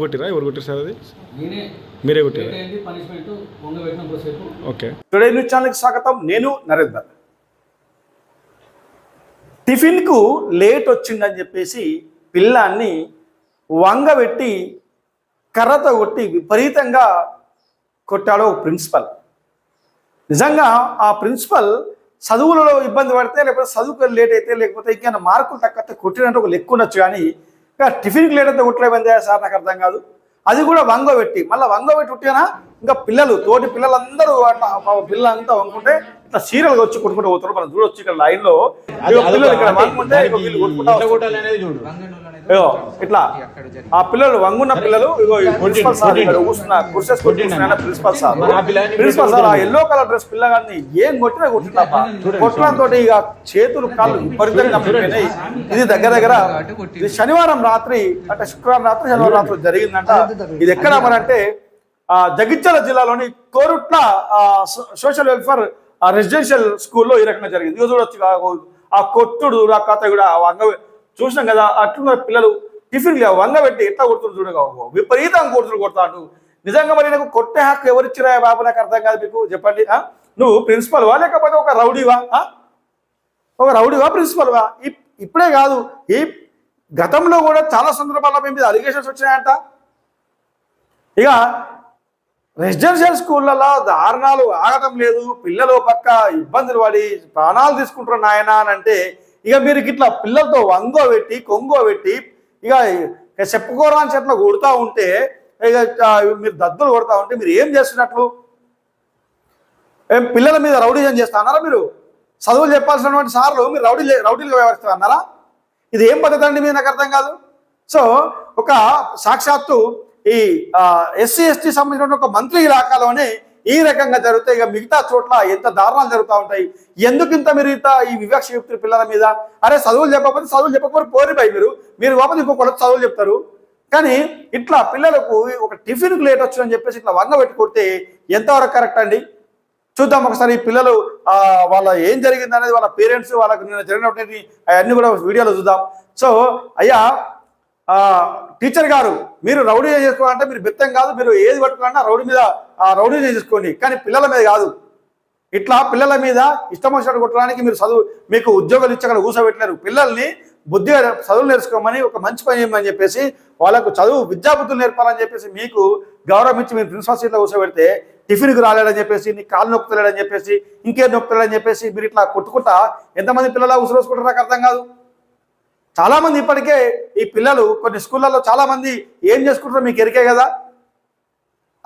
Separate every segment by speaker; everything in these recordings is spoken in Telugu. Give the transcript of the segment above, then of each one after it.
Speaker 1: కొట్టిరా ఎవరు కొట్టారు సార్ అది
Speaker 2: నేనే
Speaker 1: మీరే కొట్టారు
Speaker 2: పనిష్మెంట్ వంగబెట్టిన సేపు.
Speaker 1: ఓకే.
Speaker 3: టుడే న్యూస్ ఛానల్కి స్వాగతం. నేను నరేందర్. టిఫిన్కు లేట్ వచ్చిందని చెప్పేసి పిల్లాన్ని వంగబెట్టి కర్రతో కొట్టి విపరీతంగా కొట్టాడు ప్రిన్సిపల్. నిజంగా ఆ ప్రిన్సిపల్ చదువులలో ఇబ్బంది పడితే లేకపోతే చదువుకు లేట్ అయితే లేకపోతే ఇంకా మార్కులు తక్కువ కొట్టినట్టు ఒక లెక్క ఉండొచ్చు, కానీ ఇంకా టిఫిన్కి లేట్ అయితే కొట్టలేమందే సార్ నాకు అర్థం కాదు. అది కూడా వంగబెట్టి మళ్ళీ వంగబెట్టి కొట్టినా ఇంకా పిల్లలు తోటి పిల్లలందరూ పిల్లలంతా వంగుకుంటే ఇట్లా సీరియల్గా వచ్చి కొట్టుకుంటూ పోతారు. మనం చూడొచ్చు ఇక్కడ లైన్లో పిల్లలు ఇక్కడ వంగుకుంటే ఇట్లా ఆ పిల్లలు వంగున్న పిల్లలు ప్రిన్సిపల్ సార్ ప్రిన్సిపల్ సార్ ఆ ఎల్లో కలర్ డ్రెస్ పిల్లగాన్ని ఏం కొట్టినా కొట్టడంతో ఇక చేతులు కాళ్ళు విపరీతంగా పోయినాయి. ఇది దగ్గర ఇది శనివారం రాత్రి అంటే శుక్రవారం రాత్రి శనివారం రాత్రి జరిగిందంట. ఇది ఎక్కడ అంటే జగిత్యాల జిల్లాలోని కోరుట్ల సోషల్ వెల్ఫేర్ రెసిడెన్షియల్ స్కూల్లో ఈ రకంగా జరిగింది. ఇది చూడొచ్చు ఆ కొట్టుడు ఆ కథ కూడా వంగ చూసినాం కదా. అట్లున్న పిల్లలు టిఫిన్ వంగబెట్టి ఎట్లా కొడుతున్నారు చూడగా విపరీతంగా కొడతాడు. నిజంగా మరి నాకు కొట్టే హక్కు ఎవరిచ్చిరా బాబు నాకు అర్థం కాదు. మీకు చెప్పండి, నువ్వు ప్రిన్సిపల్వా లేకపోతే ఒక రౌడీవా ప్రిన్సిపల్వా? ఇప్పుడే కాదు, ఈ గతంలో కూడా చాలా సందర్భాల్లో మీ మీద అలిగేషన్స్ వచ్చినాయంట. ఇక రెసిడెన్షియల్ స్కూళ్ళలో దారుణాలు ఆగటం లేదు, పిల్లలు పక్క ఇబ్బందులు పడి ప్రాణాలు తీసుకుంటున్నారు నాయన అని అంటే ఇక మీరు ఇట్లా పిల్లలతో వంగోబెట్టి కొంగోబెట్టి ఇక చెప్పుకోరాని చెట్ల కొడుతూ ఉంటే ఇక మీరు దద్దులు కొడతా ఉంటే మీరు ఏం చేస్తున్నట్లు? పిల్లల మీద రౌడీజం చేస్తా అన్నారా? మీరు చదువులు చెప్పాల్సినటువంటి సార్లు మీరు రౌడీలుగా వ్యవహరిస్తా అన్నారా? ఇది ఏం పద్ధతి అండి? మీరు నాకు అర్థం కాదు. సో ఒక సాక్షాత్తు ఈ ఎస్సీ ఎస్టీ సంబంధించిన ఒక మంత్రి ఇలాకాలోనే ఈ రకంగా జరుగుతాయి. ఇక మిగతా చోట్ల ఎంత దారుణాలు జరుగుతూ ఉంటాయి. ఎందుకు ఇంత మీరు ఈ వివక్ష చెప్తారు పిల్లల మీద? అరే చదువులు చెప్పకపోతే పోరి పై మీరు వాపస్ ఇంకొకటి చదువులు చెప్తారు. కానీ ఇట్లా పిల్లలకు ఒక టిఫిన్కి లేట్ వచ్చిందని చెప్పేసి ఇట్లా వంగబెట్టి కొడితే ఎంతవరకు కరెక్ట్ అండి? చూద్దాం ఒకసారి ఈ పిల్లలు వాళ్ళ ఏం జరిగింది అనేది వాళ్ళ పేరెంట్స్ వాళ్ళకి నిన్న జరిగినటువంటి అవన్నీ కూడా వీడియోలో చూద్దాం. సో అయ్యా టీచర్ గారు, మీరు రౌడీ చేసుకోవాలంటే మీరు బెత్తం కాదు, మీరు ఏది పట్టుకున్నా రౌడీ చేసుకోండి, కానీ పిల్లల మీద కాదు. ఇట్లా పిల్లల మీద ఇష్టం వచ్చినట్టు కొట్టడానికి మీరు మీకు ఉద్యోగాలు ఇచ్చి అక్కడ కూర్చోబెట్టలేరు. పిల్లల్ని బుద్ధిగా చదువులు నేర్చుకోమని ఒక మంచి పని చేయమని చెప్పేసి వాళ్ళకు విద్యాబుద్ధులు నేర్పాలని చెప్పేసి మీకు గౌరవం ఇచ్చి మీరు ప్రిన్సిపల్ సీట్లో కూర్చోబెడితే టిఫిన్కి రాలేడని చెప్పేసి నీ కాళ్ళు నొక్కుతలేడని చెప్పేసి ఇంకేం నొక్కుతలేడని చెప్పేసి మీరు ఇట్లా కొట్టుకుంటా ఎంతమంది పిల్లలు ఉసురోసుకుంటారు నాకు అర్థం కాదు. చాలామంది ఇప్పటికే ఈ పిల్లలు కొన్ని స్కూళ్ళల్లో చాలామంది ఏం చేసుకుంటారో మీకు ఎరికే కదా.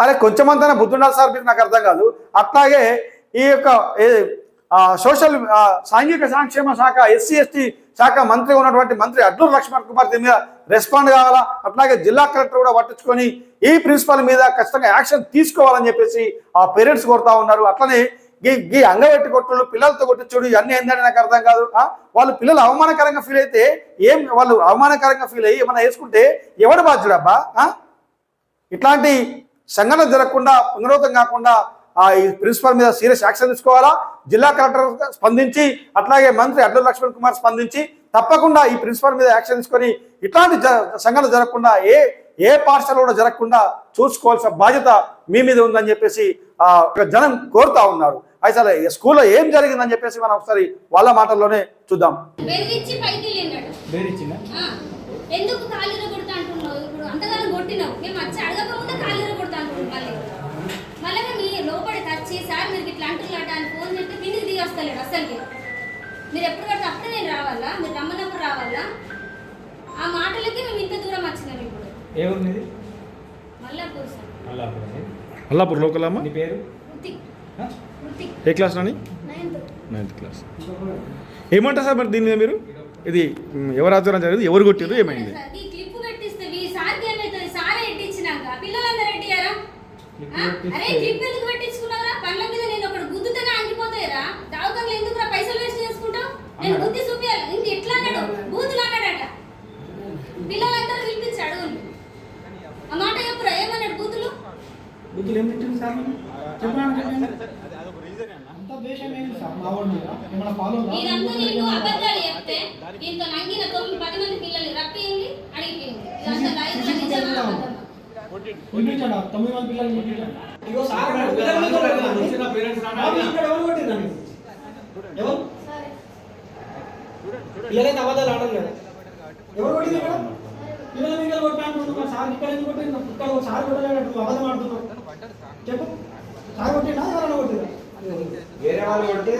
Speaker 3: అరే కొంచెమంతైనా బుద్ధి ఉండాలి సార్ మీకు, నాకు అర్థం కాదు. అట్లాగే ఈ యొక్క సోషల్ సాంఘిక సంక్షేమ శాఖ ఎస్సీ ఎస్టీ శాఖ మంత్రి ఉన్నటువంటి మంత్రి అడ్లూరు లక్ష్మణ్ కుమార్ దీని మీద రెస్పాండ్ కావాలా. అట్లాగే జిల్లా కలెక్టర్ కూడా పట్టించుకొని ఈ ప్రిన్సిపల్ మీద ఖచ్చితంగా యాక్షన్ తీసుకోవాలని చెప్పేసి ఆ పేరెంట్స్ కోరుతా ఉన్నారు. అట్లనే ఈ అంగబెట్టి కొట్టుడు పిల్లలతో కొట్టించుడు ఇవన్నీ ఏంటంటే నాకు అర్థం కాదు. వాళ్ళు పిల్లలు అవమానకరంగా ఫీల్ అయితే వాళ్ళు అవమానకరంగా ఫీల్ అయ్యి ఏమన్నా వేసుకుంటే ఎవడు బాధ్యుడు అబ్బా? ఇట్లాంటి సంఘటన జరగకుండా పునరావృతం కాకుండా ఈ ప్రిన్సిపల్ మీద సీరియస్ యాక్షన్ తీసుకోవాలా. జిల్లా కలెక్టర్ స్పందించి అట్లాగే మంత్రి అడ్లూరు లక్ష్మణ్ కుమార్ స్పందించి తప్పకుండా ఈ ప్రిన్సిపల్ మీద యాక్షన్ తీసుకొని ఇట్లాంటి సంఘటన జరగకుండా ఏ పాఠశాల కూడా జరగకుండా చూసుకోవాల్సిన బాధ్యత మీ మీద ఉందని చెప్పేసి జనం కోరుతా ఉన్నారు. అయితే స్కూల్లో ఏం జరిగిందని చెప్పేసి మనం ఒకసారి వాళ్ళ మాటల్లోనే చూద్దాం.
Speaker 4: మీరు ఎప్పుడు పడితే అప్పుడే నేను రావాలా? మీరు రమ్మన్నప్పుడు రావాలా? ఆ మాటలకి మేము ఇంత దూరం వచ్చినాం. ఇప్పుడు
Speaker 1: మల్లాపూర్ లోకల్ అమ్మ. నీ పేరు ఏ క్లాస్ రాని? 9th class. ఏమంటారు సార్ మరి దీని మీద మీరు? ఇది ఎవరు ఆచరణ జరిగింది, ఎవరు కొట్టారు, ఏమైంది?
Speaker 4: క్లిప్ పెట్టిస్తే సార్కి ఏమవుతుంది? సారే ఎట్టించినాక పిల్లలందరూ ఎట్టియారా? అరే క్లిప్ ఎందుకు పెట్టించుకున్నారా? పళ్ళ మీద నేను ఒకటి గుద్దుతేనే అంగిపోతాయిరా. దావకంలో ఎందుకు పైసలు వేస్ట్ చేసుకుంటావు? నేను బుద్ధి చూపించాలి. ఇంక ఎట్లా అన్నాడు? బూతులు అన్నాడట. పిల్లలందరూ పిలిపించాడు. ఆ మాట చెప్పురా, ఏమన్నాడు? బూతులు ఇదంతా నీకు అబద్ధాలు చెప్తే దీంతో నంగిన 10 మంది పిల్లలు రప్పింది అడిగిపోయింది.
Speaker 5: వినిపించండి 9 మంది పిల్లల్ని వినిపించండి. ఇగో సార్
Speaker 2: వచ్చిన పేరెంట్స్
Speaker 5: ఇక్కడ ఎవరు కొట్టిందండి? ఎవరు పిల్లలైతే అబద్ధాలు ఆడరు కదా. ఎవరు కొట్టింది ఇక్కడ? పిల్లల మీద కొట్టా అంటున్నావు. సార్ ఇక్కడ ఎందుకు కొట్టింది? ఇక్కడ సార్ కొట్టలేడు, నువ్వు అబద్ధం ఆడుతున్నావు. చెప్పు, సార్ కొట్టిండా ఎవరైనా కొట్టిందా?
Speaker 6: వేరే వాళ్ళు కొడితే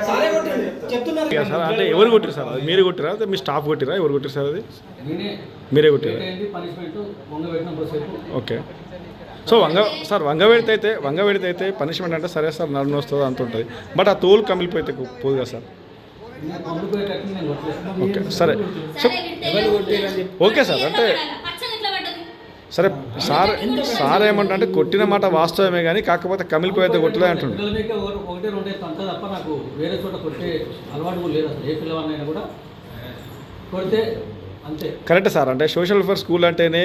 Speaker 5: సారే కొట్టిండు చెప్తున్నారు
Speaker 1: ఇక సార్ అంటే ఎవరు కొట్టారు సార్? అది మీరు కొట్టిరా మీ స్టాఫ్ కొట్టిరా? ఎవరు కొట్టారు సార్? అది
Speaker 2: నేనే
Speaker 1: మీరే కొట్టారా?
Speaker 2: పనిష్మెంట్ వంగబెట్టిన సేపు
Speaker 1: ఓకే. సో వంగ పెడితే పనిష్మెంట్ అంటే సరే సార్ నడుము వస్తుంది అంత ఉంటుంది. బట్ ఆ తోలు కమిలిపోతే పోదు కదా సార్?
Speaker 2: వంగిపోయేటట్టు నేను కొట్టేసిన.
Speaker 1: ఓకే సరే. సో ఓకే సార్ అంటే
Speaker 4: పచ్చగా ఎట్లా పడ్డది?
Speaker 1: సరే సార్ ఏమంటే కొట్టిన మాట వాస్తవమే కానీ కాకపోతే కమిలిపోయితే కొట్టలే అంటుండే.
Speaker 2: పిల్లల మీద ఒకటే రెండే అంత తప్ప నాకు వేరే చోట కొట్టే అలవాటు కూడా లేదు అసలు. ఏ పిల్లవాడినైనా కూడా కొడితే అంతే.
Speaker 1: Correct sir. అంటే సోషల్ వెల్ఫేర్ స్కూల్ అంటేనే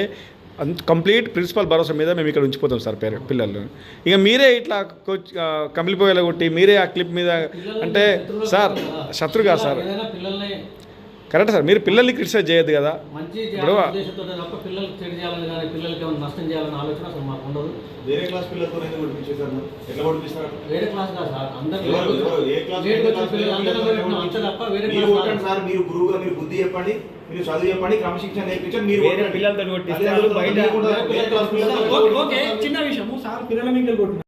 Speaker 1: కంప్లీట్ ప్రిన్సిపల్ భరోసా మీద మేము ఇక్కడ ఉంచిపోతాం సార్ పిల్లలు. ఇక మీరే ఇట్లా కమిలిపోయేలా కొట్టి మీరే ఆ క్లిప్ మీద అంటే సార్ శత్రు కాదు సార్.
Speaker 2: ఏదైనా పిల్లల్ని
Speaker 1: కరెక్ట్ సార్. మీరు పిల్లల్ని క్రిటిసైజ్ చేయొద్దు కదా.
Speaker 2: మంచి
Speaker 1: ఇప్పుడు
Speaker 2: ఉద్దేశంతో తప్ప పిల్లలకు చెడు చేయాలని కానీ పిల్లలకి ఏమైనా నష్టం చేయాలని ఆలోచన అసలు మాకు ఉండదు.
Speaker 6: వేరే క్లాస్ పిల్లలతో ఎందుకు కొట్టించేశారు? ఎట్లా కొట్టించారు?
Speaker 2: వేరే క్లాస్ కాదు సార్, అందరూ
Speaker 6: ఏ క్లాస్
Speaker 2: లేట్కి వచ్చిన పిల్లలు అందరూ పెట్టినాం అంతే తప్ప వేరే
Speaker 6: మీరు
Speaker 2: క్లాస్
Speaker 6: కొట్టండి సార్. మీరు గురువుగా మీరు బుద్ధి చెప్పండి, మీరు చదువు చెప్పండి, క్రమశిక్షణ నేర్పించండి. మీరు
Speaker 3: వేరే పిల్లలతో కొట్టిస్తే
Speaker 6: బయట
Speaker 3: ఓకే చిన్న విషయము సార్ పిల్లల మీద కొట్టిన